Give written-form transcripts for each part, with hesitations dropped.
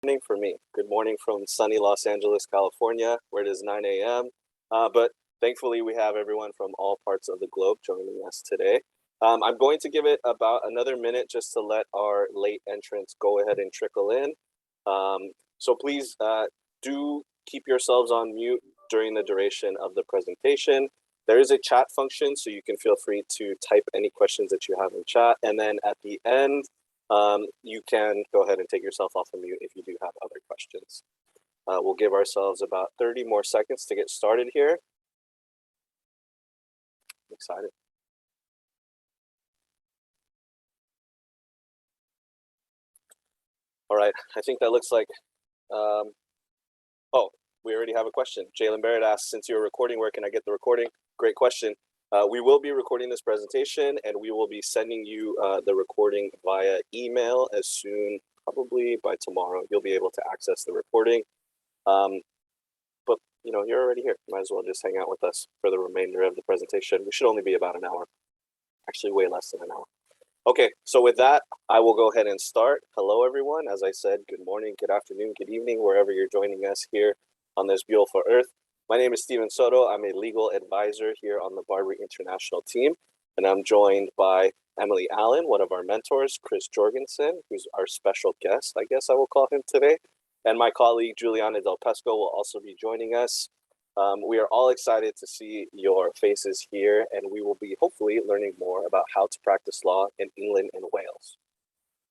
Morning for me. Good morning from sunny Los Angeles, California, where it is 9 a.m. But thankfully, we have everyone from all parts of the globe joining us today. I'm going to give it about another minute just to let our late entrants go ahead and trickle in. So please do keep yourselves on mute during the duration of the presentation. There is a chat function, so you can feel free to type any questions that you have in chat. And then at the end, you can go ahead and take yourself off of mute if you do have other questions. We'll give ourselves about 30 more seconds to get started here. I'm excited. All right, I think that looks like, oh, we already have a question. Jalen Barrett asks, since you're recording, where can I get the recording? Great question. We will be recording this presentation and we will be sending you the recording via email as soon, probably by tomorrow. You'll be able to access the recording. But you know, you're already here. Might as well just hang out with us for the remainder of the presentation. We should only be about an hour, actually way less than an hour. Okay, so with that, I will go ahead and start. Hello, everyone. As I said, good morning, good afternoon, good evening, wherever you're joining us here on this beautiful earth. My name is Steven Soto. I'm a legal advisor here on the Barbary International team, and I'm joined by Emily Allen, one of our mentors, Chris Jorgensen, who's our special guest, I guess I will call him today, and my colleague Juliana Del Pesco will also be joining us. We are all excited to see your faces here, and we will be hopefully learning more about how to practice law in England and Wales.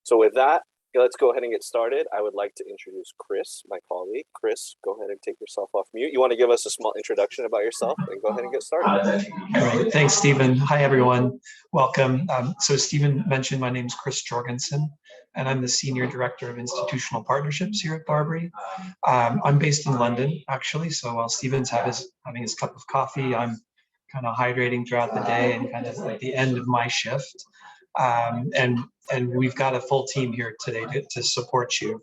So with that, let's go ahead and get started. I would like to introduce Chris, my colleague. Chris, go ahead and take yourself off mute. You want to give us a small introduction about yourself and go ahead and get started. Great. Thanks, Stephen. Hi, everyone. Welcome. So Stephen mentioned my name's Chris Jorgensen, and I'm the Senior Director of Institutional Partnerships here at Barbary. I'm based in London, actually. So while Stephen's having his cup of coffee, I'm kind of hydrating throughout the day and kind of at the end of my shift. And we've got a full team here today to support you.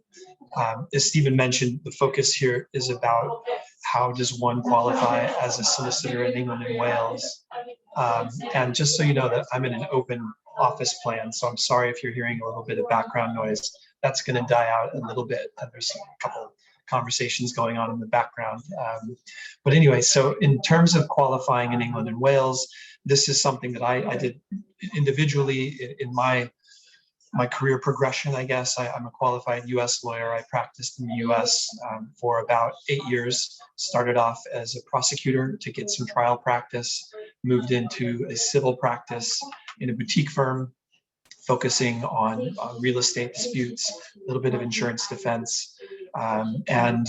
As Stephen mentioned, the focus here is about how does one qualify as a solicitor in England and Wales. And just so you know that I'm in an open office plan, so I'm sorry if you're hearing a little bit of background noise. That's going to die out a little bit. And there's a couple conversations going on in the background. But anyway, so in terms of qualifying in England and Wales, this is something that I did individually in my career progression, I guess. I'm a qualified US lawyer. I practiced in the US for about 8 years. Started off as a prosecutor to get some trial practice, moved into a civil practice in a boutique firm, focusing on real estate disputes, a little bit of insurance defense, and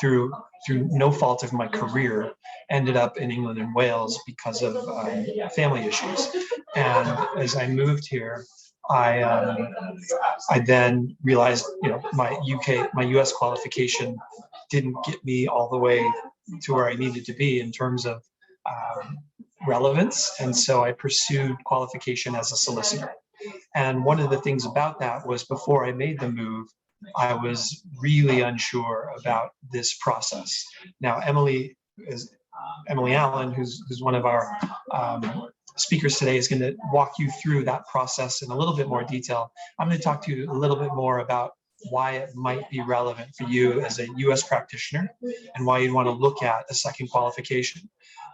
through no fault of my career, ended up in England and Wales because of family issues. And as I moved here, I then realized, you know, my US qualification didn't get me all the way to where I needed to be in terms of relevance, and so I pursued qualification as a solicitor. And one of the things about that was before I made the move, I was really unsure about this process. Now, Emily Allen, who's one of our speakers today, is going to walk you through that process in a little bit more detail. I'm going to talk to you a little bit more about why it might be relevant for you as a US practitioner and why you'd want to look at a second qualification.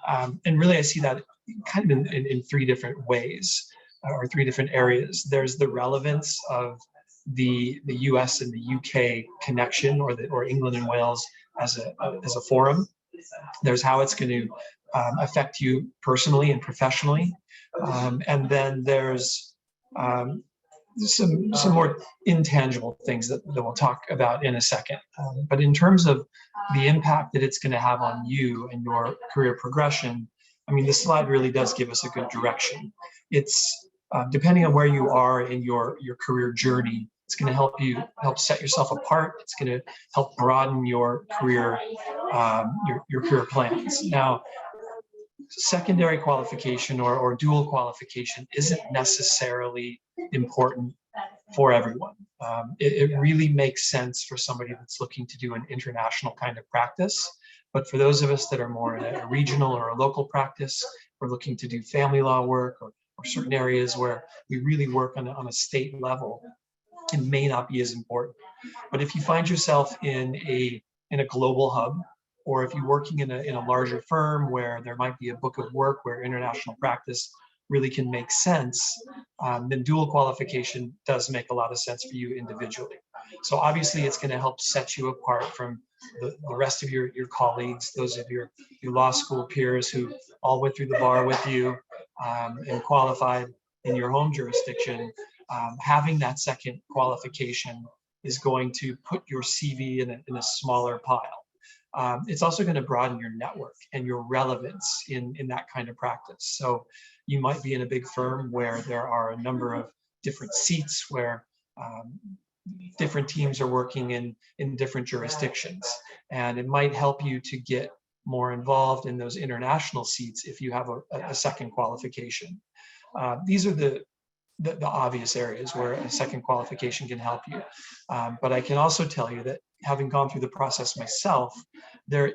And really, I see that kind of in three different ways, or three different areas. There's the relevance of the US and the UK connection, or England and Wales as a forum. There's how it's going to affect you personally and professionally. And then there's some more intangible things that we'll talk about in a second. But in terms of the impact that it's going to have on you and your career progression, I mean, this slide really does give us a good direction. It's depending on where you are in your career journey, it's going to help set yourself apart. It's going to help broaden your career plans. Now, secondary qualification or dual qualification isn't necessarily important for everyone. It really makes sense for somebody that's looking to do an international kind of practice. But for those of us that are more in a regional or a local practice, we're looking to do family law work or certain areas where we really work on a state level, it may not be as important. But if you find yourself in a global hub, or if you're working in a larger firm where there might be a book of work where international practice really can make sense, then dual qualification does make a lot of sense for you individually. So obviously it's going to help set you apart from the rest of your colleagues, those of your law school peers who all went through the bar with you and qualified in your home jurisdiction. Having that second qualification is going to put your CV in a smaller pile. It's also going to broaden your network and your relevance in that kind of practice. So you might be in a big firm where there are a number of different seats where different teams are working in different jurisdictions. And it might help you to get more involved in those international seats if you have a second qualification. These are the obvious areas where a second qualification can help you. But I can also tell you that having gone through the process myself, there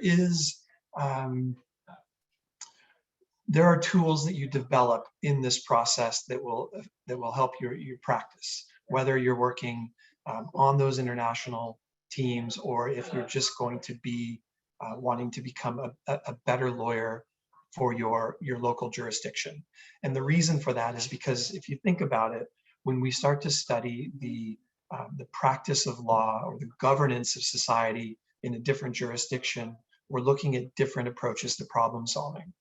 are tools that you develop in this process that will help your practice, whether you're working on those international teams or if you're just going to be wanting to become a better lawyer for your local jurisdiction. And the reason for that is because if you think about it, when we start to study the practice of law or the governance of society in a different jurisdiction, we're looking at different approaches to problem solving.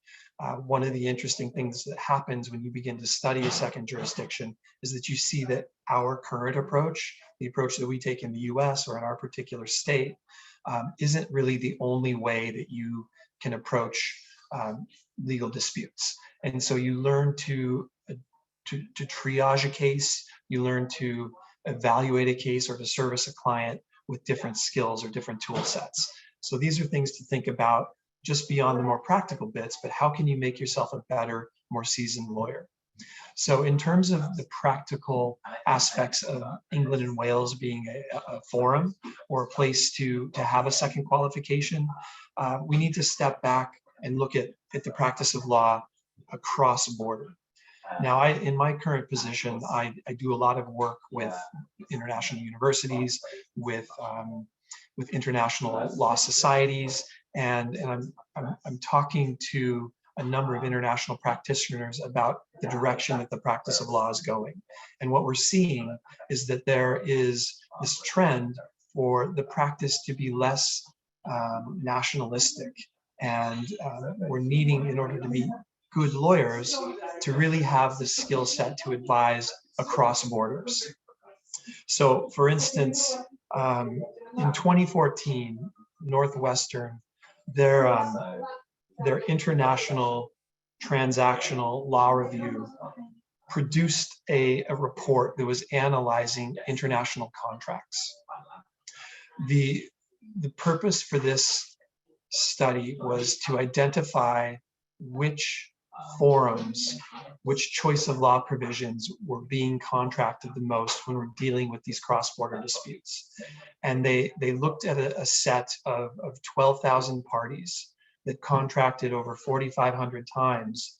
One of the interesting things that happens when you begin to study a second jurisdiction is that you see that our current approach, the approach that we take in the US or in our particular state, isn't really the only way that you can approach legal disputes. And so you learn to triage a case, you learn to evaluate a case or to service a client with different skills or different tool sets. So these are things to think about just beyond the more practical bits, but how can you make yourself a better, more seasoned lawyer? So in terms of the practical aspects of England and Wales being a forum or a place to have a second qualification, we need to step back and look at the practice of law across border. Now, in my current position, I do a lot of work with international universities, with international law societies, and I'm talking to a number of international practitioners about the direction that the practice of law is going. And what we're seeing is that there is this trend for the practice to be less nationalistic. And we're needing, in order to be good lawyers, to really have the skill set to advise across borders. So for instance, in 2014, Northwestern, their international transactional law review produced a report that was analyzing international contracts. The purpose for this study was to identify which forums, which choice of law provisions were being contracted the most when we're dealing with these cross-border disputes. And they looked at a set of 12,000 parties that contracted over 4,500 times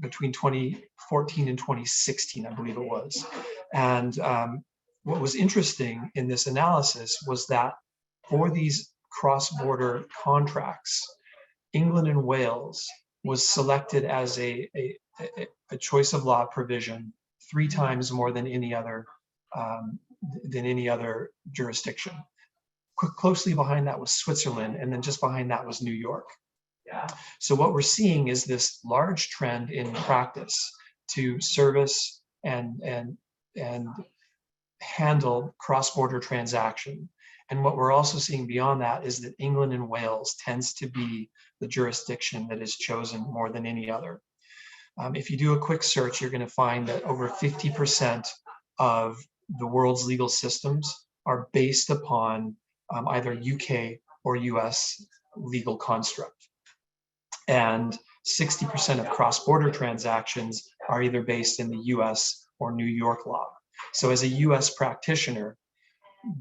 between 2014 and 2016, I believe it was. And what was interesting in this analysis was that for these cross-border contracts, England and Wales was selected as a choice of law provision 3 times more than any other jurisdiction. Closely behind that was Switzerland, and then just behind that was New York. So what we're seeing is this large trend in practice to service and handle cross-border transaction. And what we're also seeing beyond that is that England and Wales tends to be the jurisdiction that is chosen more than any other. If you do a quick search, you're going to find that over 50% of the world's legal systems are based upon either UK or US legal construct. And 60% of cross-border transactions are either based in the US or New York law. So as a US practitioner,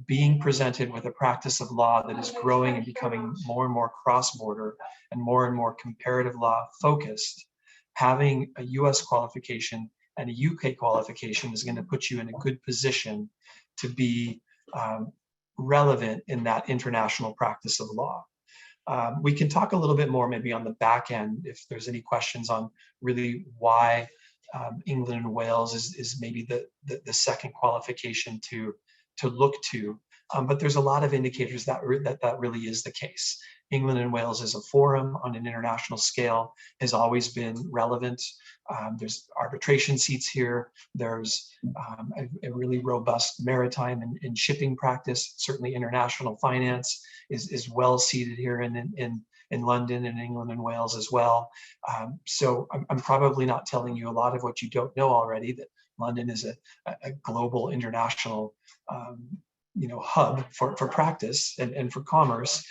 being presented with a practice of law that is growing and becoming more and more cross-border and more comparative law focused, having a US qualification and a UK qualification is going to put you in a good position to be relevant in that international practice of law. We can talk a little bit more maybe on the back end if there's any questions on really why England and Wales is maybe the second qualification to look to. But there's a lot of indicators that really is the case. England and Wales as a forum on an international scale has always been relevant. There's arbitration seats here. There's a really robust maritime and shipping practice. Certainly international finance is well seated here in London and England and Wales as well. So I'm probably not telling you a lot of what you don't know already, that London is a global international hub for practice and for commerce,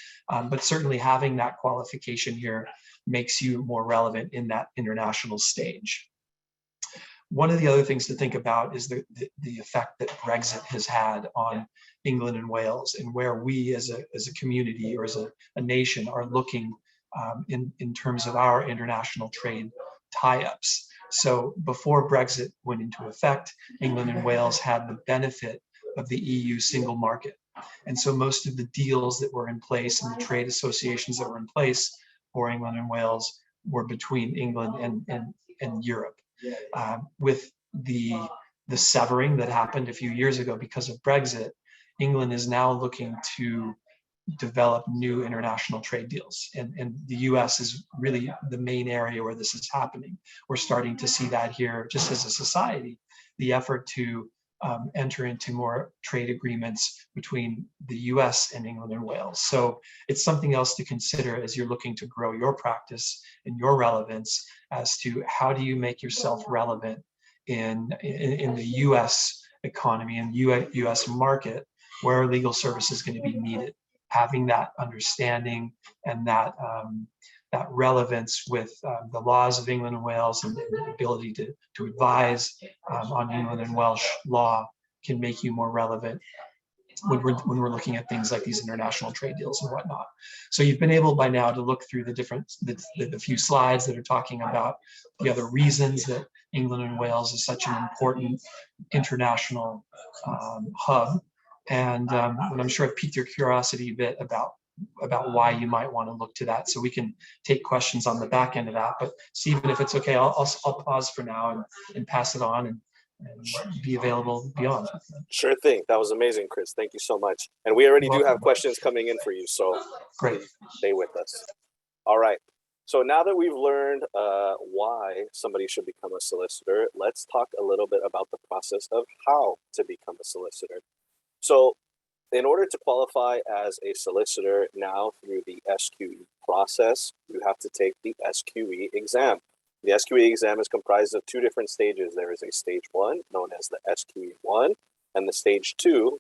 but certainly having that qualification here makes you more relevant in that international stage. One of the other things to think about is the effect that Brexit has had on England and Wales, and where we as a community or as a nation are looking in terms of our international trade tie-ups. So before Brexit went into effect, England and Wales had the benefit of the EU single market. And so most of the deals that were in place and the trade associations that were in place for England and Wales were between England and Europe. With the severing that happened a few years ago because of Brexit, England is now looking to develop new international trade deals. And the US is really the main area where this is happening. We're starting to see that here just as a society, the effort to enter into more trade agreements between the US and England and Wales. So it's something else to consider as you're looking to grow your practice and your relevance as to how do you make yourself relevant in the US economy and US market where legal service is going to be needed. Having that understanding and that relevance with the laws of England and Wales and the ability to advise on England and Welsh law can make you more relevant when we're looking at things like these international trade deals and whatnot. So you've been able by now to look through the few slides that are talking about the other reasons that England and Wales is such an important international hub. And I'm sure I've piqued your curiosity a bit about why you might want to look to that. So we can take questions on the back end of that. But Stephen, if it's okay, I'll pause for now and pass it on and be available beyond. Sure thing. That was amazing, Chris. Thank you so much. And we already do have questions coming in for you, so great. Stay with us. All right. So now that we've learned why somebody should become a solicitor, let's talk a little bit about the process of how to become a solicitor. So in order to qualify as a solicitor now through the SQE process, you have to take the SQE exam. The SQE exam is comprised of two different stages. There is a stage 1, known as the SQE1, and the stage 2,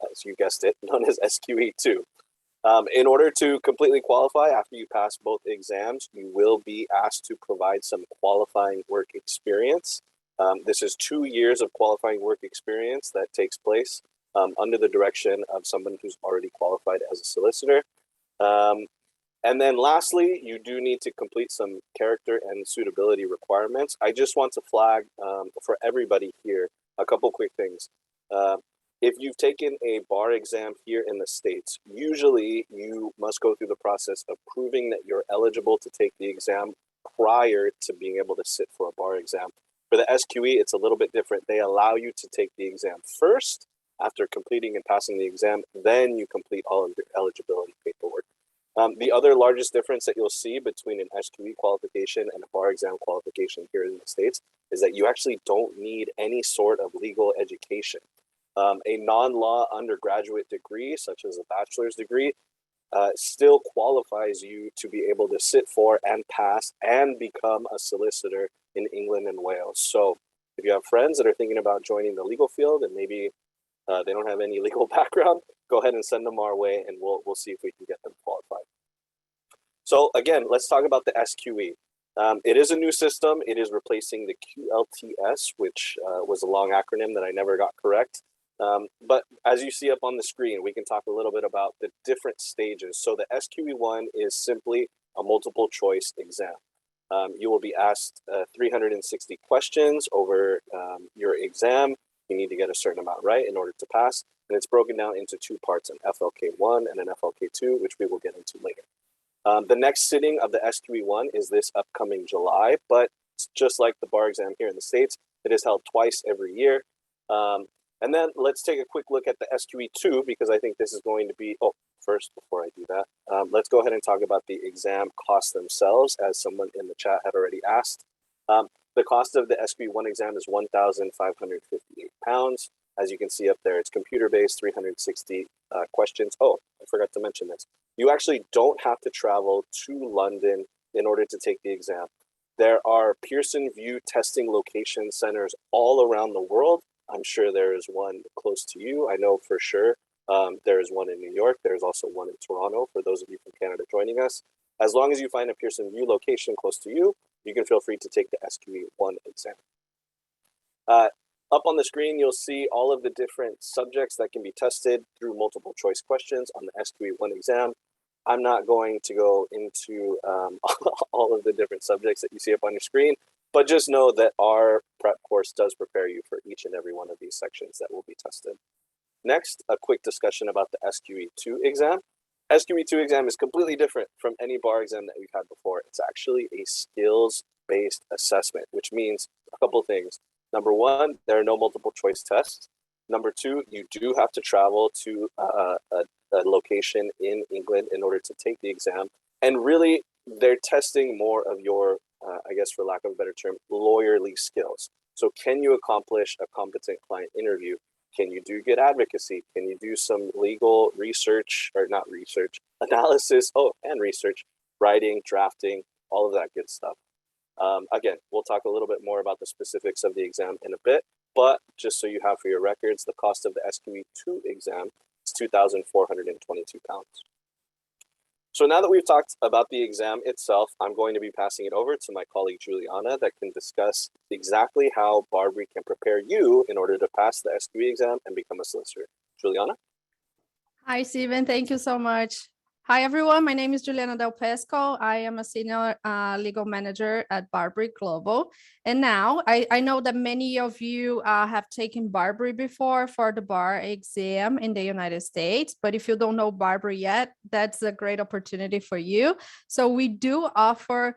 as you guessed it, known as SQE2. In order to completely qualify after you pass both exams, you will be asked to provide some qualifying work experience. This is 2 years of qualifying work experience that takes place under the direction of someone who's already qualified as a solicitor. And then lastly, you do need to complete some character and suitability requirements. I just want to flag for everybody here a couple quick things. If you've taken a bar exam here in the States, usually you must go through the process of proving that you're eligible to take the exam prior to being able to sit for a bar exam. For the SQE, it's a little bit different. They allow you to take the exam first. After completing and passing the exam, then you complete all of your eligibility paperwork. The other largest difference that you'll see between an SQE qualification and a bar exam qualification here in the States is that you actually don't need any sort of legal education. A non-law undergraduate degree, such as a bachelor's degree, still qualifies you to be able to sit for and pass and become a solicitor in England and Wales. So if you have friends that are thinking about joining the legal field and maybe they don't have any legal background, go ahead and send them our way and we'll see if we can get them qualified. So again, let's talk about the SQE. It is a new system. It is replacing the QLTS, which was a long acronym that I never got correct. But as you see up on the screen, we can talk a little bit about the different stages. So the SQE1 is simply a multiple choice exam. You will be asked 360 questions over your exam. You need to get a certain amount right in order to pass. And it's broken down into two parts, an FLK1 and an FLK2, which we will get into later. The next sitting of the SQE1 is this upcoming July, but just like the bar exam here in the States, it is held twice every year. And then let's take a quick look at the SQE2, because I think this is going to be, first, before I do that, let's go ahead and talk about the exam costs themselves, as someone in the chat had already asked. The cost of the SQE1 exam is £1,558. As you can see up there, it's computer-based, 360 questions. Oh, I forgot to mention this. You actually don't have to travel to London in order to take the exam. There are Pearson VUE testing location centers all around the world. I'm sure there is one close to you. I know for sure there is one in New York. There's also one in Toronto for those of you from Canada joining us. As long as you find a Pearson VUE location close to you, you can feel free to take the SQE1 exam. Up on the screen, you'll see all of the different subjects that can be tested through multiple choice questions on the SQE1 exam. I'm not going to go into all of the different subjects that you see up on your screen, but just know that our prep course does prepare you for each and every one of these sections that will be tested. Next, a quick discussion about the SQE2 exam. SQE2 exam is completely different from any bar exam that we've had before. It's actually a skills-based assessment, which means a couple of things. Number one, there are no multiple choice tests. Number two, you do have to travel to a location in England in order to take the exam. And really, they're testing more of your, I guess for lack of a better term, lawyerly skills. So can you accomplish a competent client interview? Can you do good advocacy? Can you do some legal research, or not research, analysis, and research, writing, drafting, all of that good stuff. Again, we'll talk a little bit more about the specifics of the exam in a bit, but just so you have for your records, the cost of the SQE2 exam is £2,422. So now that we've talked about the exam itself, I'm going to be passing it over to my colleague Juliana that can discuss exactly how Barbary can prepare you in order to pass the SQE exam and become a solicitor. Juliana? Hi, Stephen. Thank you so much. Hi, everyone. My name is Juliana Del Pesco. I am a senior legal manager at Barbary Global. And now I know that many of you have taken Barbary before for the bar exam in the United States. But if you don't know Barbary yet, that's a great opportunity for you. So we do offer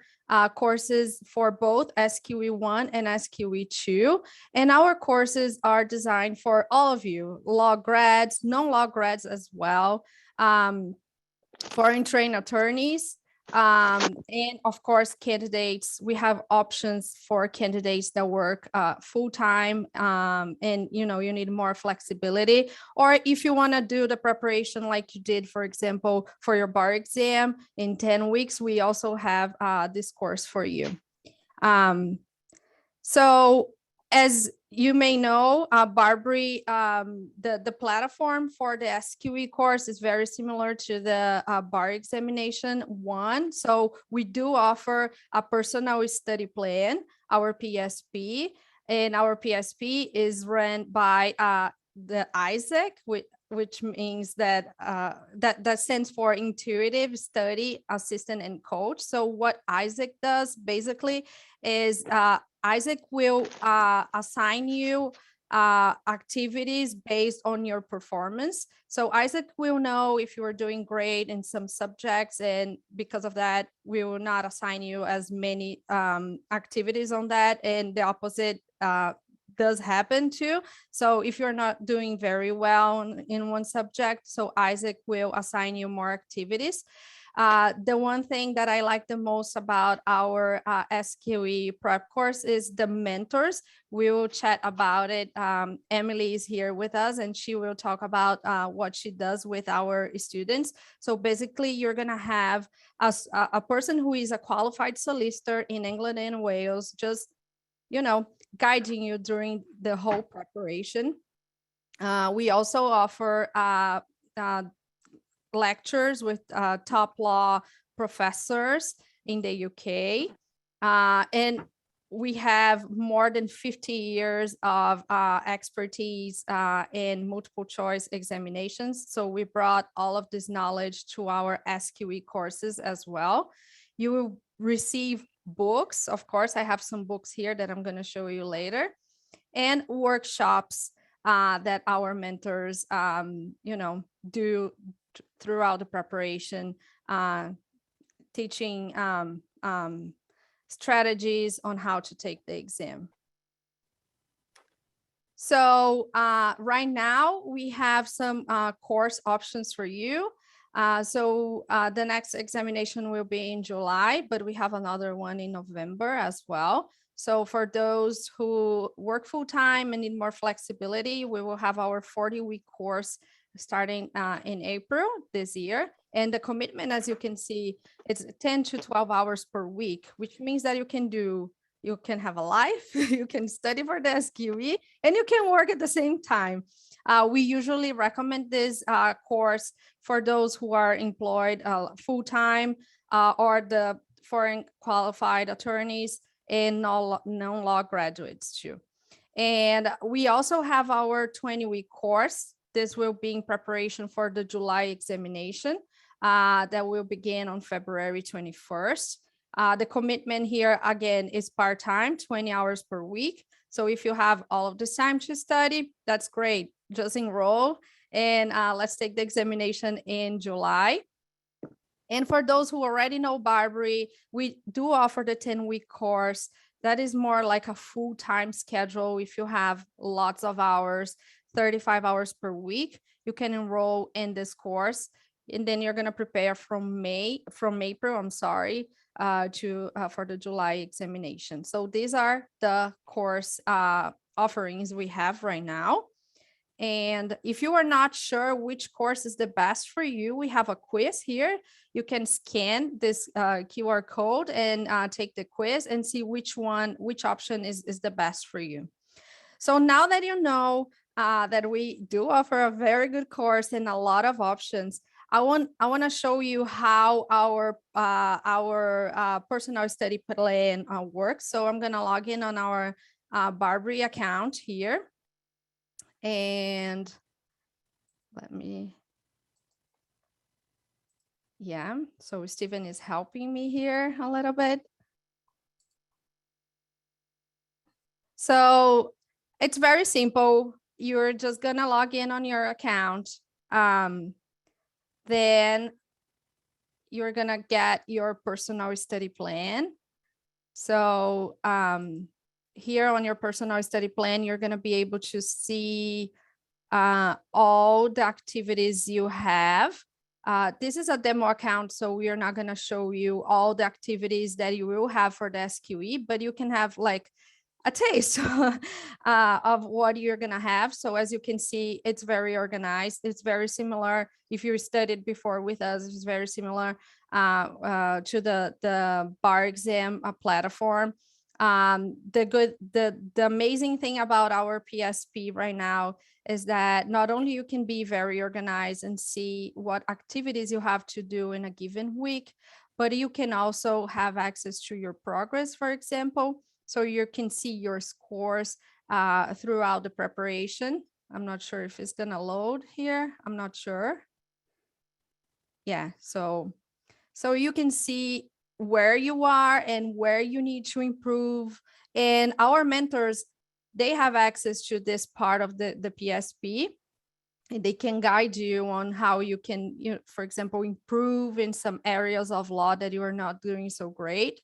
courses for both SQE1 and SQE2. And our courses are designed for all of you, law grads, non-law grads as well. Foreign trained attorneys, and of course, candidates. We have options for candidates that work full-time, and you need more flexibility. Or if you want to do the preparation like you did, for example, for your bar exam in 10 weeks, we also have this course for you. So as you may know, Barbary, the platform for the SQE course is very similar to the bar examination one. So we do offer a personal study plan, our PSP, and our PSP is run by the ISAC, which means that that stands for Intuitive Study Assistant and Coach. So what ISAC does basically is ISAC will assign you activities based on your performance. So ISAC will know if you are doing great in some subjects, and because of that, we will not assign you as many activities on that, and the opposite does happen too. So if you're not doing very well in one subject, so ISAC will assign you more activities. The one thing that I like the most about our SQE prep course is the mentors. We will chat about it. Emily is here with us, and she will talk about what she does with our students. So basically, you're going to have a person who is a qualified solicitor in England and Wales, just guiding you during the whole preparation. We also offer lectures with top law professors in the UK. And we have more than 50 years of expertise in multiple choice examinations. So we brought all of this knowledge to our SQE courses as well. You will receive books. Of course, I have some books here that I'm going to show you later, and workshops that our mentors, do throughout the preparation, teaching strategies on how to take the exam. So right now we have some course options for you. The next examination will be in July, but we have another one in November as well. So for those who work full time and need more flexibility, we will have our 40-week course starting in April this year. And the commitment, as you can see, it's 10 to 12 hours per week, which means that you can have a life, you can study for the SQE, and you can work at the same time. We usually recommend this course for those who are employed full-time or the foreign qualified attorneys and non-law graduates too. And we also have our 20-week course. This will be in preparation for the July examination that will begin on February 21st. The commitment here, again, is part-time, 20 hours per week. So if you have all of this time to study, that's great. Just enroll and let's take the examination in July. And for those who already know Barbary, we do offer the 10-week course. That is more like a full-time schedule. If you have lots of hours, 35 hours per week, you can enroll in this course. And then you're going to prepare from April, for the July examination. So these are the course offerings we have right now. And if you are not sure which course is the best for you, we have a quiz here. You can scan this QR code and take the quiz and see which option is the best for you. So now that you know that we do offer a very good course and a lot of options, I want to show you how our personal study plan works. So I'm going to log in on our Barbary account here. And so Stephen is helping me here a little bit. So it's very simple. You're just going to log in on your account. Then you're going to get your personal study plan. So here on your personal study plan, you're going to be able to see all the activities you have. This is a demo account, so we are not going to show you all the activities that you will have for the SQE, but you can have like a taste of what you're going to have. So as you can see, it's very organized. It's very similar. If you studied before with us, it's very similar to the bar exam platform. The amazing thing about our PSP right now is that not only you can be very organized and see what activities you have to do in a given week, but you can also have access to your progress, for example. So you can see your scores throughout the preparation. I'm not sure if it's gonna load here. I'm not sure. Yeah, so you can see where you are and where you need to improve. And our mentors, they have access to this part of the PSP. And they can guide you on how you can, for example, improve in some areas of law that you are not doing so great.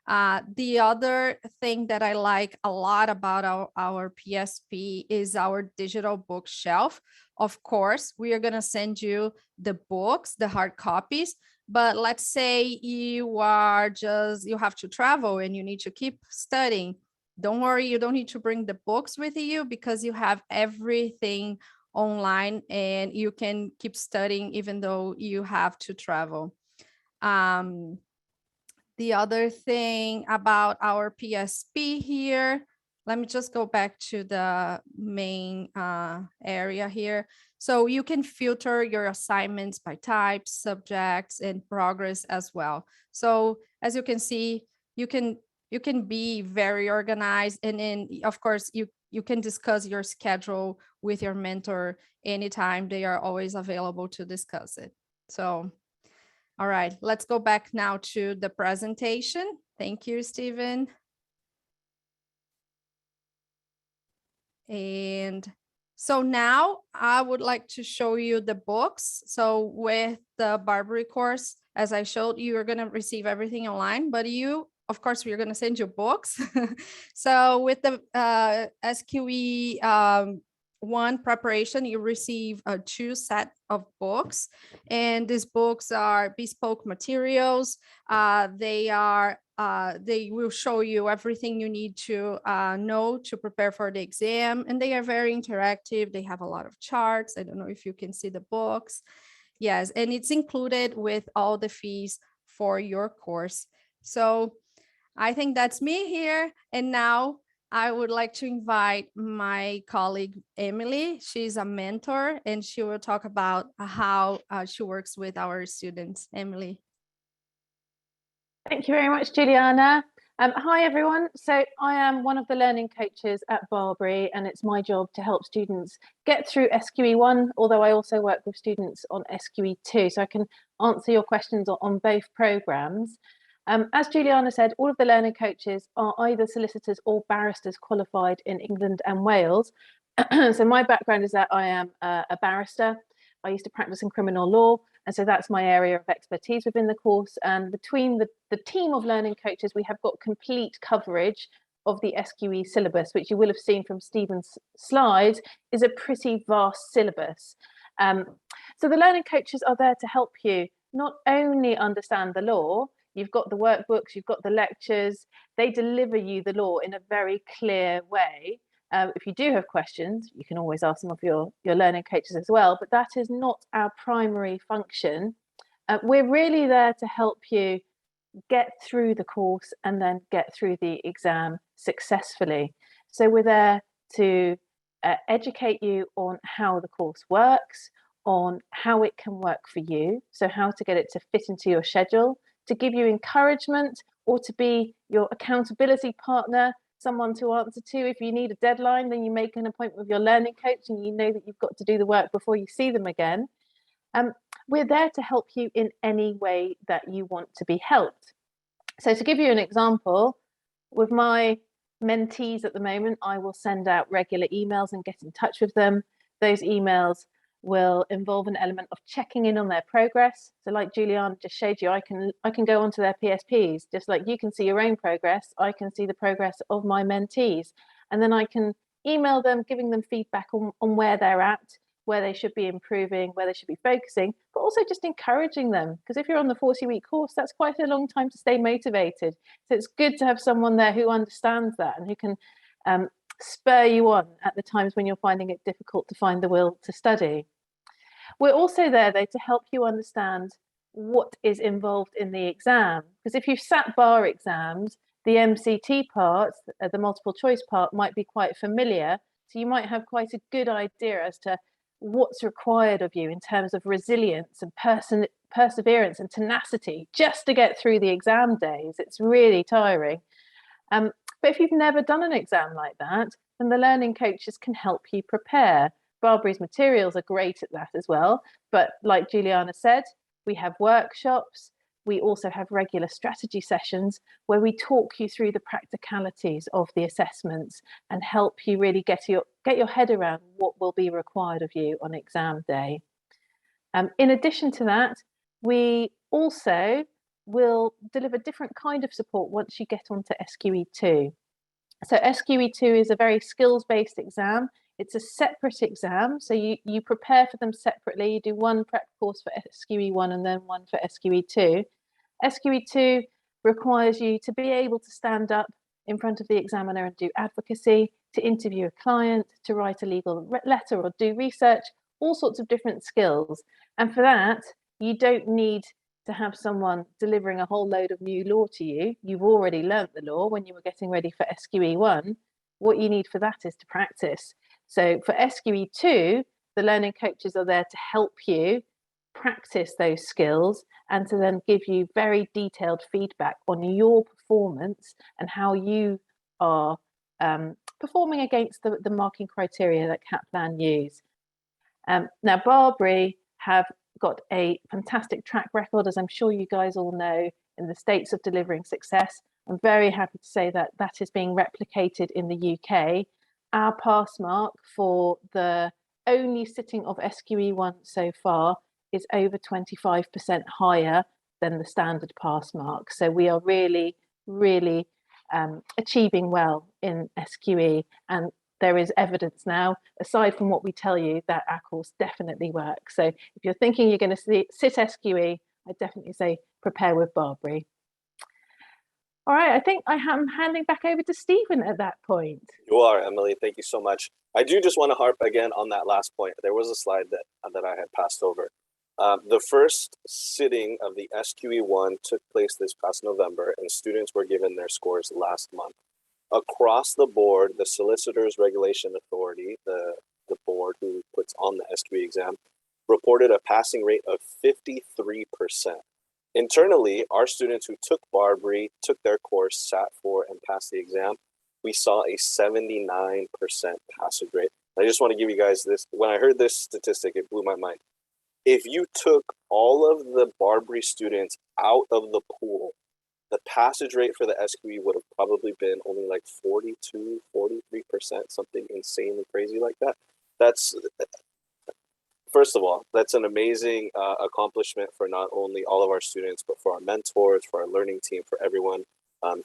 The other thing that I like a lot about our PSP is our digital bookshelf. Of course, we are going to send you the books, the hard copies, but let's say you have to travel and you need to keep studying. Don't worry, you don't need to bring the books with you because you have everything online and you can keep studying even though you have to travel. The other thing about our PSP here, let me just go back to the main area here. So you can filter your assignments by types, subjects, and progress as well. So as you can see, you can be very organized, and then of course you can discuss your schedule with your mentor anytime. They are always available to discuss it. So all right, let's go back now to the presentation Thank you, Stephen. And so now I would like to show you the books. So with the Barbary course, as I showed you, you're going to receive everything online, but you, of course, we're going to send you books. So with the SQE one preparation, you receive a 2 set of books, and these books are bespoke materials. They will show you everything you need to know to prepare for the exam, and they are very interactive. They have a lot of charts. I don't know if you can see the books. Yes, and it's included with all the fees for your course. So I think that's me here. And now I would like to invite my colleague, Emily. She's a mentor, and she will talk about how she works with our students. Emily. Thank you very much, Juliana. Hi, everyone. So I am one of the learning coaches at Barbary, and it's my job to help students get through SQE1, although I also work with students on SQE2, so I can answer your questions on both programs. As Juliana said, all of the learning coaches are either solicitors or barristers qualified in England and Wales. So my background is that I am a barrister. I used to practice in criminal law, and so that's my area of expertise within the course. And between the team of learning coaches, we have got complete coverage of the SQE syllabus, which you will have seen from Stephen's slides, is a pretty vast syllabus. So the learning coaches are there to help you not only understand the law. You've got the workbooks, you've got the lectures, they deliver you the law in a very clear way. If you do have questions, you can always ask some of your learning coaches as well, but that is not our primary function. We're really there to help you get through the course and then get through the exam successfully. So we're there to educate you on how the course works, on how it can work for you, so how to get it to fit into your schedule, to give you encouragement, or to be your accountability partner, someone to answer to. If you need a deadline, then you make an appointment with your learning coach and you know that you've got to do the work before you see them again. We're there to help you in any way that you want to be helped. So to give you an example, with my mentees at the moment, I will send out regular emails and get in touch with them. Those emails will involve an element of checking in on their progress. So like Juliana just showed you, I can go onto their PSPs, just like you can see your own progress, I can see the progress of my mentees. And then I can email them, giving them feedback on where they're at, where they should be improving, where they should be focusing, but also just encouraging them. Because if you're on the 40-week course, that's quite a long time to stay motivated. So it's good to have someone there who understands that and who can spur you on at the times when you're finding it difficult to find the will to study. We're also there though to help you understand what is involved in the exam, because if you've sat bar exams, the MCT part, the multiple choice part, might be quite familiar, so you might have quite a good idea as to what's required of you in terms of resilience and perseverance and tenacity just to get through the exam days. It's really tiring. But if you've never done an exam like that, then the learning coaches can help you prepare. Barbary's materials are great at that as well. But like Juliana said, we have workshops. We also have regular strategy sessions where we talk you through the practicalities of the assessments and help you really get your head around what will be required of you on exam day. In addition to that, we also will deliver different kind of support once you get onto SQE2. So SQE2 is a very skills-based exam. It's a separate exam, so you prepare for them separately. You do one prep course for SQE1 and then one for SQE2. SQE2 requires you to be able to stand up in front of the examiner and do advocacy, to interview a client, to write a legal letter or do research, all sorts of different skills. And for that, you don't need to have someone delivering a whole load of new law to you. You've already learnt the law when you were getting ready for SQE1. What you need for that is to practice. So for SQE2, the learning coaches are there to help you practice those skills and to then give you very detailed feedback on your performance and how you are performing against the marking criteria that Kaplan use. Now, Barbary have got a fantastic track record, as I'm sure you guys all know, in the States of delivering success. I'm very happy to say that that is being replicated in the UK. Our pass mark for the only sitting of SQE1 so far is over 25% higher than the standard pass mark. So we are really, really achieving well in SQE, and there is evidence now, aside from what we tell you, that our course definitely works. So if you're thinking you're going to sit SQE, I definitely say prepare with Barbary. All right, I think I am handing back over to Stephen at that point. You are, Emily. Thank you so much. I do just want to harp again on that last point. There was a slide that I had passed over. The first sitting of the SQE1 took place this past November, and students were given their scores last month. Across the board, the Solicitors Regulation Authority, the board who puts on the SQE exam, reported a passing rate of 53%. Internally, our students who took Barbary, took their course, sat for, and passed the exam, we saw a 79% passage rate. I just want to give you guys this. When I heard this statistic, it blew my mind. If you took all of the Barbary students out of the pool, the passage rate for the SQE would have probably been only like 42, 43%, something insanely crazy like that. That's, first of all, that's an amazing accomplishment for not only all of our students, but for our mentors, for our learning team, for everyone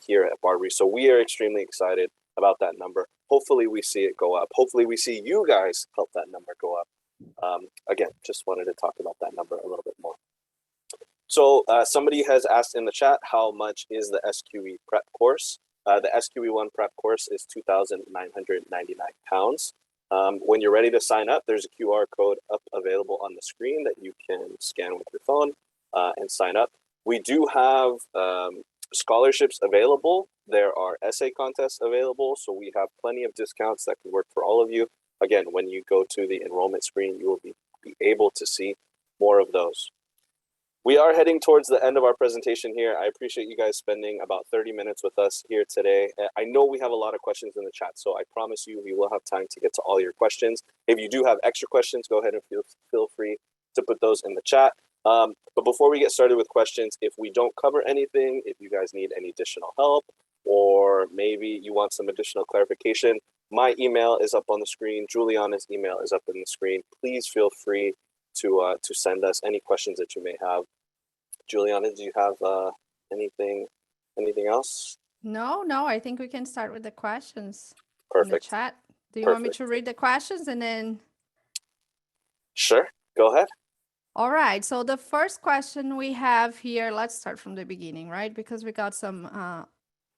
here at Barbary. So we are extremely excited about that number. Hopefully we see it go up. Hopefully we see you guys help that number go up. Again, just wanted to talk about that number a little bit more. So somebody has asked in the chat, how much is the SQE prep course? The SQE1 prep course is £2,999. When you're ready to sign up, there's a QR code up available on the screen that you can scan with your phone and sign up. We do have scholarships available. There are essay contests available, so we have plenty of discounts that can work for all of you. Again, when you go to the enrollment screen, you will be able to see more of those. We are heading towards the end of our presentation here. I appreciate you guys spending about 30 minutes with us here today. I know we have a lot of questions in the chat, so I promise you we will have time to get to all your questions. If you do have extra questions, go ahead and feel free to put those in the chat. But before we get started with questions, if we don't cover anything, if you guys need any additional help, or maybe you want some additional clarification, my email is up on the screen. Juliana's email is up on the screen. Please feel free to send us any questions that you may have. Juliana, do you have anything else? No, I think we can start with the questions. Perfect. In the chat. Do you want me to read the questions and then? Sure, go ahead. All right, so the first question we have here, let's start from the beginning, right? Because we got some,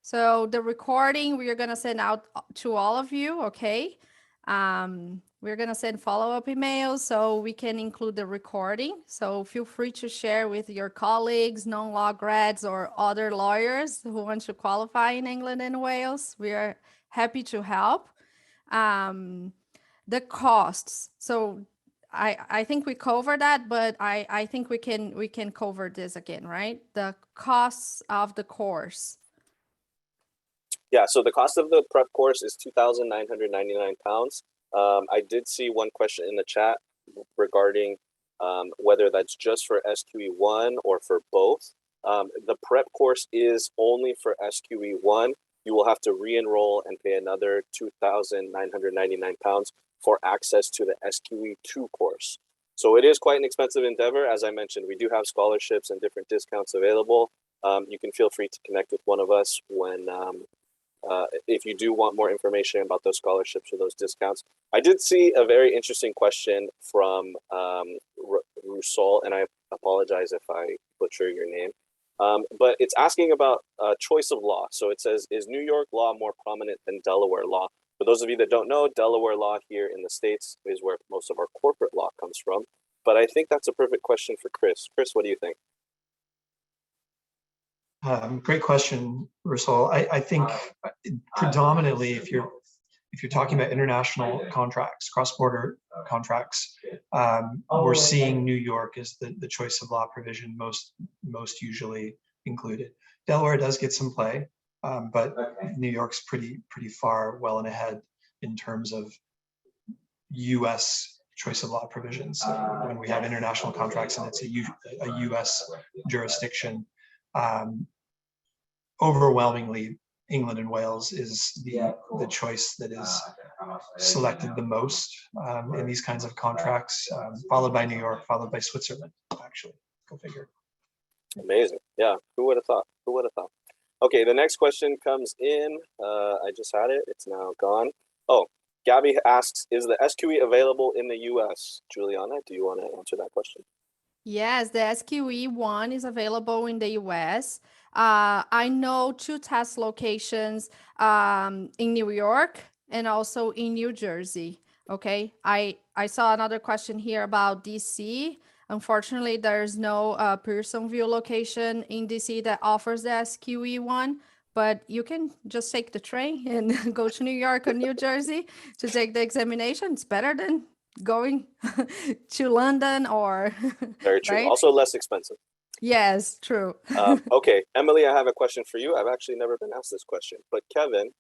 so the recording we are gonna send out to all of you, okay? We're gonna send follow-up emails so we can include the recording. So feel free to share with your colleagues, non-law grads or other lawyers who want to qualify in England and Wales. We are happy to help. The costs. So I think we covered that, but I think we can cover this again, right? The costs of the course. Yeah, so the cost of the prep course is £2,999. I did see one question in the chat regarding whether that's just for SQE1 or for both. The prep course is only for SQE1. You will have to re-enroll and pay another £2,999 for access to the SQE2 course. So it is quite an expensive endeavor. As I mentioned, we do have scholarships and different discounts available. You can feel free to connect with one of us when if you do want more information about those scholarships or those discounts. I did see a very interesting question from Rusol, and I apologize if I butcher your name, but it's asking about choice of law. So it says, is New York law more prominent than Delaware law? For those of you that don't know, Delaware law here in the States is where most of our corporate law comes from. But I think that's a perfect question for Chris. Chris, what do you think? Great question, Rusol. I think predominantly, if you're talking about international contracts, cross-border contracts, we're seeing New York as the choice of law provision most usually included. Delaware does get some play, but New York's pretty far well and ahead in terms of U.S. choice of law provisions. When we have international contracts and it's a U.S. jurisdiction. overwhelmingly, England and Wales is the choice that is selected the most in these kinds of contracts, followed by New York, followed by Switzerland, actually. Go figure. Amazing. Yeah. Who would have thought? Who would have thought? Okay. The next question comes in. I just had it. It's now gone. Oh, Gabby asks, is the SQE available in the US? Juliana, do you want to answer that question? Yes, the SQE1 is available in the US. I know 2 test locations in New York and also in New Jersey. Okay, I saw another question here about DC. Unfortunately, there's no Pearsonville location in DC that offers the SQE1, but you can just take the train and go to New York or New Jersey to take the examination. It's better than going to London or Very true. right? Also less expensive. Yes, true. Okay, Emily, I have a question for you. I've actually never been asked this question, but Kevin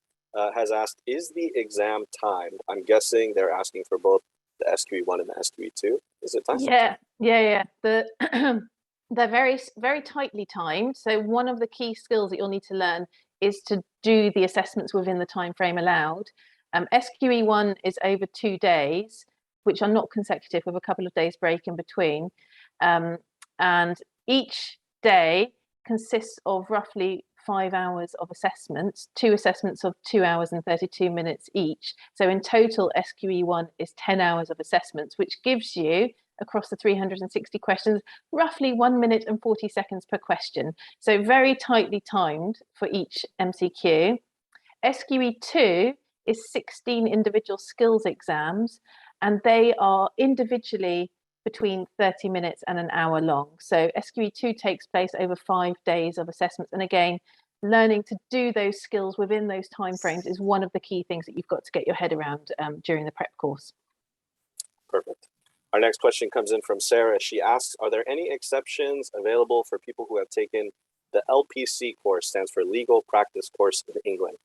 has asked, is the exam timed? I'm guessing they're asking for both the SQE1 and the SQE2. Is it timed? Yeah. They're very, very tightly timed. So one of the key skills that you'll need to learn is to do the assessments within the time frame allowed. SQE1 is over 2 days, which are not consecutive, with a couple of days break in between. And each day consists of roughly 5 hours of assessments, 2 assessments of 2 hours and 32 minutes each. So in total, SQE1 is 10 hours of assessments, which gives you, across the 360 questions, roughly 1 minute and 40 seconds per question. So very tightly timed for each MCQ. SQE2 is 16 individual skills exams, and they are individually between 30 minutes and an hour long. So SQE2 takes place over 5 days of assessments. And again, learning to do those skills within those timeframes is one of the key things that you've got to get your head around during the prep course. Perfect. Our next question comes in from Sarah. She asks, are there any exceptions available for people who have taken the LPC course, stands for Legal Practice Course in England?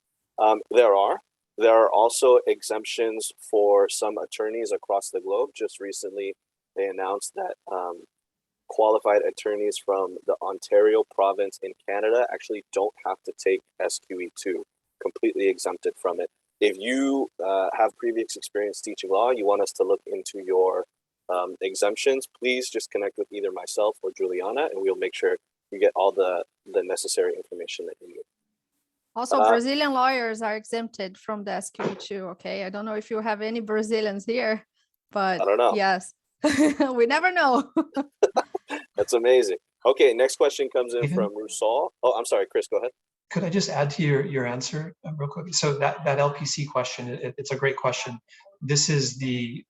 There are. There are also exemptions for some attorneys across the globe. Just recently, they announced that qualified attorneys from the Ontario province in Canada actually don't have to take SQE2, completely exempted from it. If you have previous experience teaching law, you want us to look into your exemptions, please just connect with either myself or Juliana, and we'll make sure you get all the necessary information that you need. Also, Brazilian lawyers are exempted from the SQE2, okay? I don't know if you have any Brazilians here, but I don't know. Yes, we never know. That's amazing. Okay, next question comes in from Rusal. Oh, I'm sorry, Chris, go ahead. Could I just add to your answer real quick? So that LPC question, it's a great question. This is the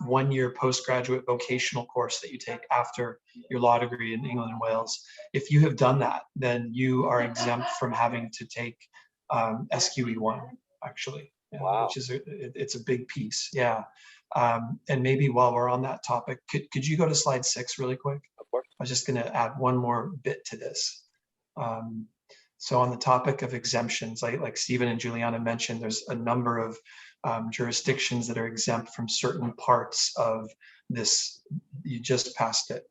1-year postgraduate vocational course that you take after your law degree in England and Wales. If you have done that, then you are exempt from having to take SQE1, actually. Wow. Which is it's a big piece. Yeah. And maybe while we're on that topic, could you go to slide 6 really quick? Of course. I was just going to add one more bit to this. So on the topic of exemptions, like Stephen and Juliana mentioned, there's a number of jurisdictions that are exempt from certain parts of this. You just passed it,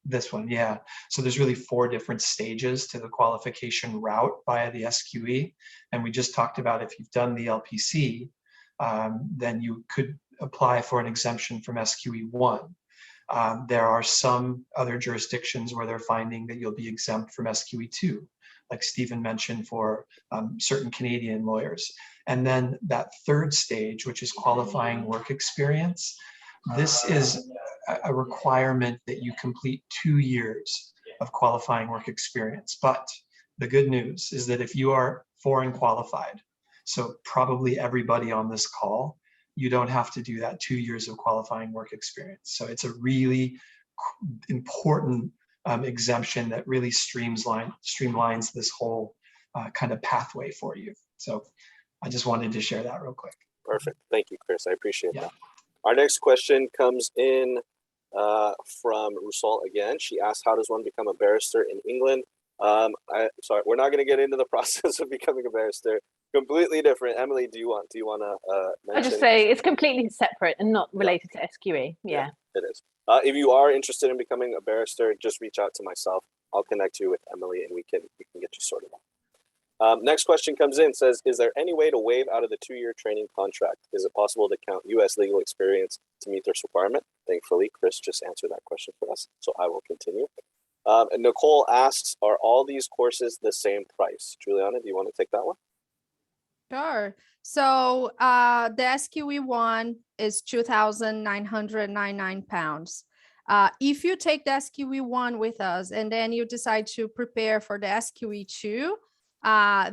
this one, yeah. So there's really 4 different stages to the qualification route via the SQE. And we just talked about if you've done the LPC, then you could apply for an exemption from SQE1. There are some other jurisdictions where they're finding that you'll be exempt from SQE2, like Stephen mentioned, for certain Canadian lawyers. And then that 3rd stage, which is qualifying work experience, this is a requirement that you complete 2 years of qualifying work experience. But the good news is that if you are foreign qualified, so probably everybody on this call, you don't have to do that 2 years of qualifying work experience. So it's a really important exemption that really streamlines this whole kind of pathway for you. So I just wanted to share that real quick. Perfect. Thank you, Chris. I appreciate that. Our next question comes in from Rusal again. She asked, how does one become a barrister in England? Sorry, we're not going to get into the process of becoming a barrister. Completely different. Emily, do you want to mention? I just say it's completely separate and not related to SQE. Yeah, it is. If you are interested in becoming a barrister, just reach out to myself. I'll connect you with Emily, and we can get you sorted out. Next question comes in, says, is there any way to waive out of the 2-year training contract? Is it possible to count U.S. legal experience to meet this requirement? Thankfully, Chris just answered that question for us, so I will continue. And Nicole asks, are all these courses the same price? Juliana, do you want to take that one? Sure. So the SQE1 is £2,999. If you take the SQE1 with us and then you decide to prepare for the SQE2,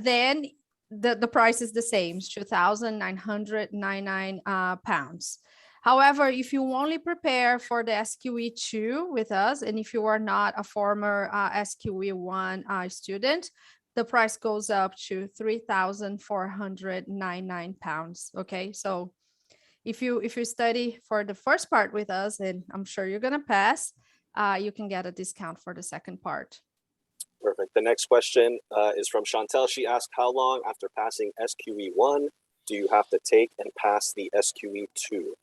then the price is the same, it's £2,999. However, if you only prepare for the SQE2 with us, and if you are not a former SQE1 student, the price goes up to £3,499. Okay, so if you study for the first part with us, and I'm sure you're gonna pass, you can get a discount for the second part. Perfect. The next question is from Chantel. She asked, how long after passing SQE1 do you have to take and pass the SQE2?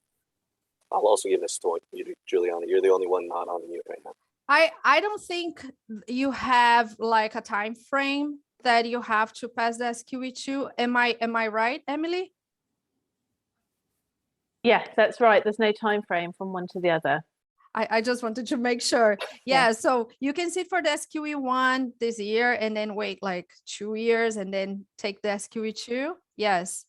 I'll also give this to you, Juliana. You're the only one not on mute right now. I don't think you have like a time frame that you have to pass the SQE2. Am I right, Emily? Yes, that's right. There's no time frame from one to the other. I just wanted to make sure. Yeah, so you can sit for the SQE1 this year and then wait like 2 years and then take the SQE2. Yes.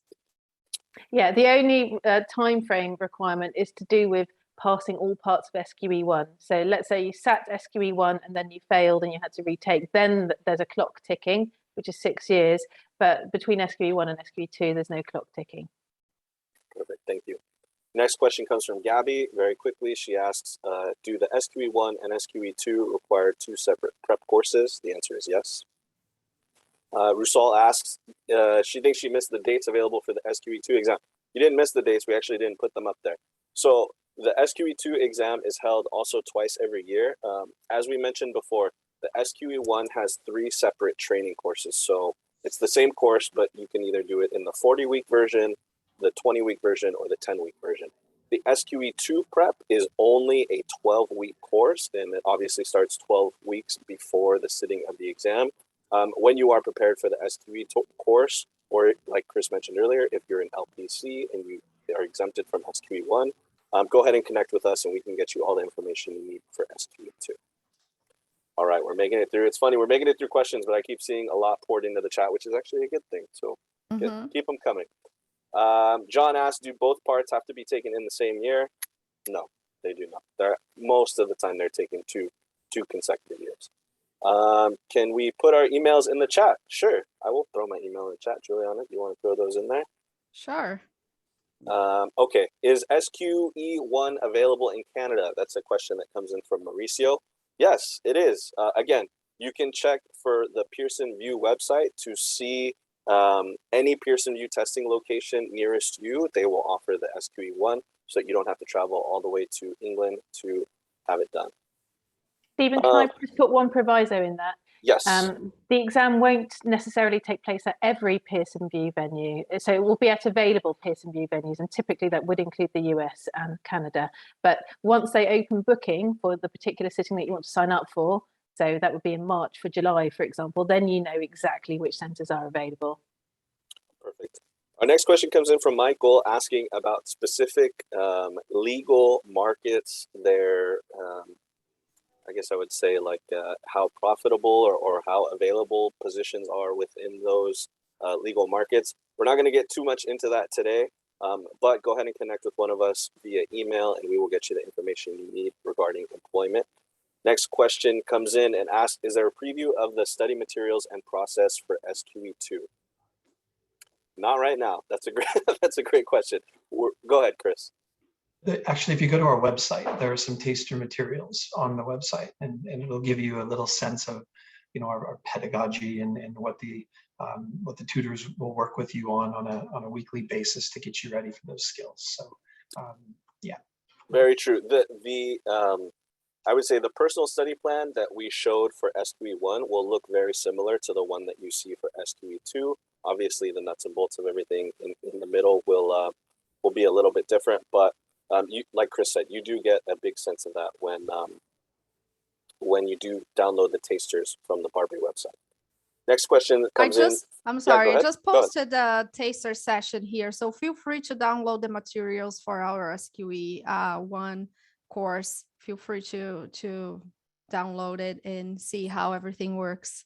Yeah, the only time frame requirement is to do with passing all parts of SQE1. So let's say you sat SQE1 and then you failed and you had to retake, then there's a clock ticking, which is 6 years. But between SQE1 and SQE2, there's no clock ticking. Perfect, thank you. Next question comes from Gabby. Very quickly, she asks, do the SQE1 and SQE2 require 2 separate prep courses? The answer is yes. Rusal asks, she thinks she missed the dates available for the SQE2 exam. You didn't miss the dates, we actually didn't put them up there. So the SQE2 exam is held also twice every year. As we mentioned before, the SQE1 has 3 separate training courses. So it's the same course, but you can either do it in the 40-week version, the 20-week version, or the 10-week version. The SQE2 prep is only a 12-week course, and it obviously starts 12 weeks before the sitting of the exam. When you are prepared for the SQE course, or like Chris mentioned earlier, if you're an LPC and you are exempted from SQE1, go ahead and connect with us and we can get you all the information you need for SQE2. All right, we're making it through. It's funny, we're making it through questions, but I keep seeing a lot poured into the chat, which is actually a good thing. So keep them coming. John asked, do both parts have to be taken in the same year? No, they do not. Most of the time they're taken two consecutive years. Can we put our emails in the chat? Sure, I will throw my email in the chat. Juliana, do you want to throw those in there? Sure. Okay, is SQE1 available in Canada? That's a question that comes in from Mauricio. Yes, it is. Again, you can check for the Pearson VUE website to see any Pearson VUE testing location nearest you. They will offer the SQE1 so that you don't have to travel all the way to England to have it done. Stephen, can I just put one proviso in that? Yes. The exam won't necessarily take place at every Pearson VUE venue. So it will be at available Pearson VUE venues, and typically that would include the US and Canada. But once they open booking for the particular sitting that you want to sign up for, so that would be in March for July, for example, then you know exactly which centres are available. Perfect. Our next question comes in from Michael asking about specific legal markets, their I guess I would say like how profitable or how available positions are within those legal markets. We're not going to get too much into that today, but go ahead and connect with one of us via email and we will get you the information you need regarding employment. Next question comes in and asks, is there a preview of the study materials and process for SQE2? Not right now. That's a great question. Go ahead, Chris. Actually, if you go to our website, there are some taster materials on the website, and it'll give you a little sense of, our pedagogy and what the tutors will work with you on a weekly basis to get you ready for those skills. So, yeah. Very true. I would say the personal study plan that we showed for SQE1 will look very similar to the one that you see for SQE2. Obviously, the nuts and bolts of everything in the middle will be a little bit different, but like Chris said, you do get a big sense of that when you do download the tasters from the Barbary website. Next question that comes in. I'm go sorry, I ahead. just Go ahead. posted the taster session here, so feel free to download the materials for our SQE one course. Feel free to download it and see how everything works.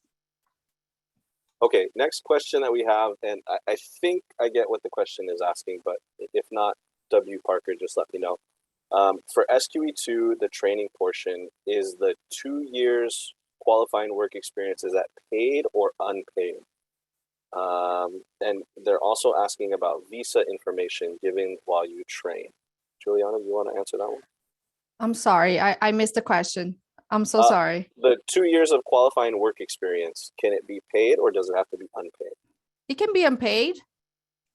Okay, next question that we have, and I think I get what the question is asking, but if not, W. Parker, just let me know. For SQE2, the training portion, is the 2 years qualifying work experience, is that paid or unpaid? And they're also asking about visa information given while you train. Juliana, you want to answer that one? I'm sorry, I missed the question. I'm so Uh, sorry. The 2 years of qualifying work experience, can it be paid or does it have to be unpaid? It can be unpaid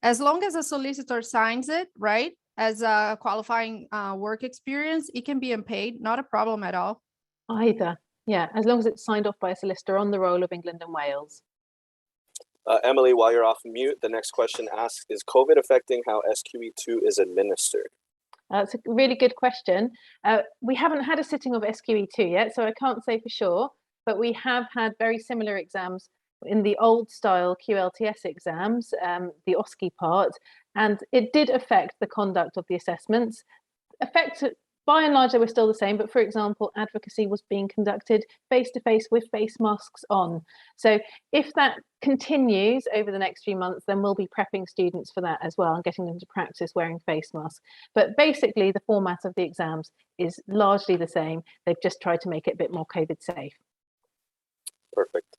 as long as a solicitor signs it, right? As a qualifying work experience, it can be unpaid, not a problem at all. Either, yeah, as long as it's signed off by a solicitor on the roll of England and Wales. Emily, while you're off mute, the next question asks, is COVID affecting how SQE2 is administered? That's a really good question. We haven't had a sitting of SQE2 yet, so I can't say for sure, but we have had very similar exams in the old style QLTS exams, the OSCE part, and it did affect the conduct of the assessments. By and large, they were still the same, but for example, advocacy was being conducted face-to-face with face masks on. So if that continues over the next few months, then we'll be prepping students for that as well and getting them to practice wearing face masks. But basically, the format of the exams is largely the same. They've just tried to make it a bit more COVID safe. Perfect.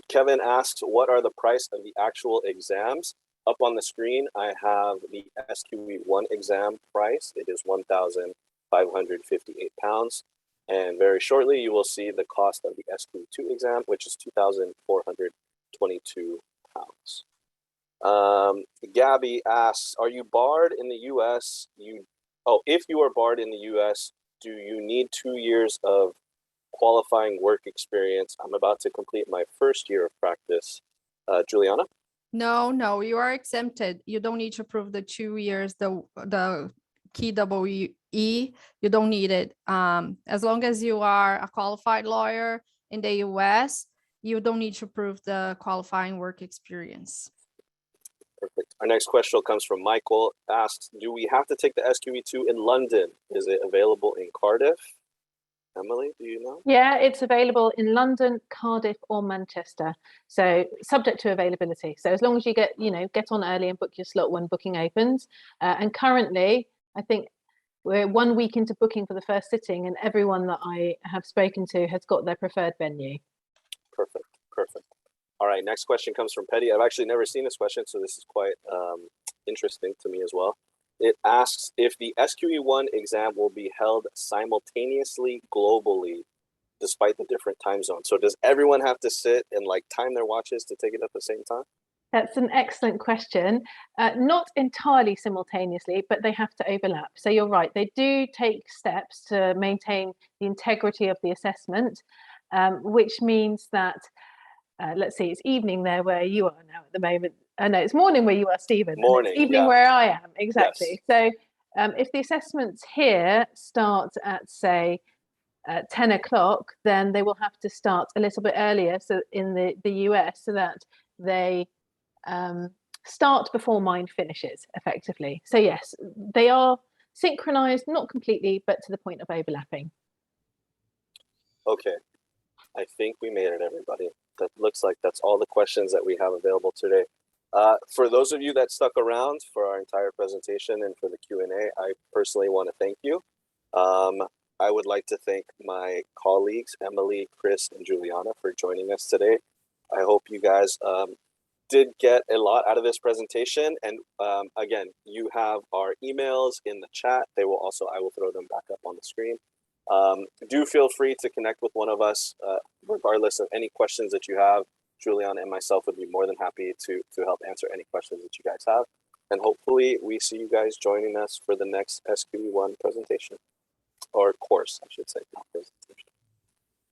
Kevin asks, what are the price of the actual exams? Up on the screen, I have the SQE1 exam price. It is £1,558. And very shortly, you will see the cost of the SQE2 exam, which is £2,422. Gabby asks, are you barred in the US? If you are barred in the US, do you need 2 years of qualifying work experience? I'm about to complete my first year of practice. Juliana? No, you are exempted. You don't need to prove the 2 years, the KEE, you don't need it. As long as you are a qualified lawyer in the US, you don't need to prove the qualifying work experience. Perfect. Our next question comes from Michael. Asks, do we have to take the SQE2 in London? Is it available in Cardiff? Emily, do you know? Yeah, it's available in London, Cardiff, or Manchester. So subject to availability. So as long as you get on early and book your slot when booking opens. And currently, I think we're 1 week into booking for the first sitting, and everyone that I have spoken to has got their preferred venue. Perfect. All right, next question comes from Petty. I've actually never seen this question, so this is quite interesting to me as well. It asks if the SQE1 exam will be held simultaneously globally, despite the different time zones. So does everyone have to sit and time their watches to take it at the same time? That's an excellent question. Not entirely simultaneously, but they have to overlap. So you're right, they do take steps to maintain the integrity of the assessment, which means that, let's see, it's evening there where you are now at the moment. No, it's morning where you are, Stephen. Morning, and it's evening yeah. where I am, exactly. Yes. So if the assessments here start at, say, 10 o'clock, then they will have to start a little bit earlier, so in the US, so that they start before mine finishes effectively. So yes, they are synchronized, not completely, but to the point of overlapping. Okay, I think we made it, everybody. That looks like that's all the questions that we have available today. For those of you that stuck around for our entire presentation and for the Q&A, I personally want to thank you. I would like to thank my colleagues, Emily, Chris, and Juliana, for joining us today. I hope you guys did get a lot out of this presentation. And again, you have our emails in the chat. I will throw them back up on the screen. Do feel free to connect with one of us, regardless of any questions that you have. Juliana and myself would be more than happy to help answer any questions that you guys have. And hopefully we see you guys joining us for the next SQE1 presentation, or course, I should say, not presentation.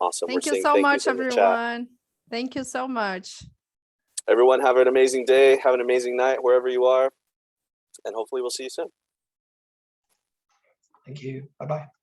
Awesome. Thank you so much, everyone. Thank you so much. Everyone have an amazing day. Have an amazing night wherever you are. And hopefully we'll see you soon. Thank you. Bye-bye.